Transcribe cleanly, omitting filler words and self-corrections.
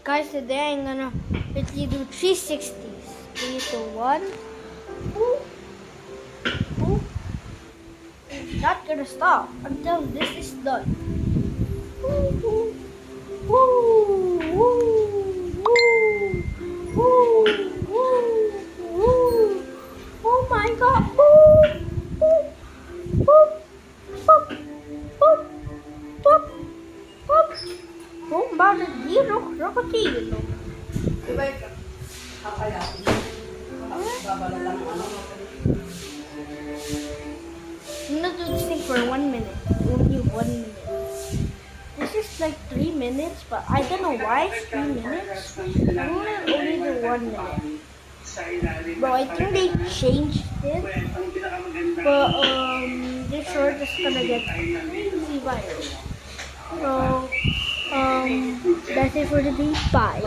Guys, today I'm gonna let you do 360s. 3, 2, 1. Ooh. Ooh. I'm not gonna stop until this is done. Ooh, ooh. Woo, woo, woo, woo, woo, woo. Oh my god. Woo, woo, woo, woo, woo, woo, woo. Oh, bakit di Rocotino? Diba ito? Kapalatin. Babala lang ano. I'm gonna do this thing for 1 minute. Only 1 minute. This is like 3 minutes, but I don't know why it's 3 minutes. I'm gonna only do 1 minute. But I think they changed it. But this short is gonna get crazy viral. So that's it for the day. Bye.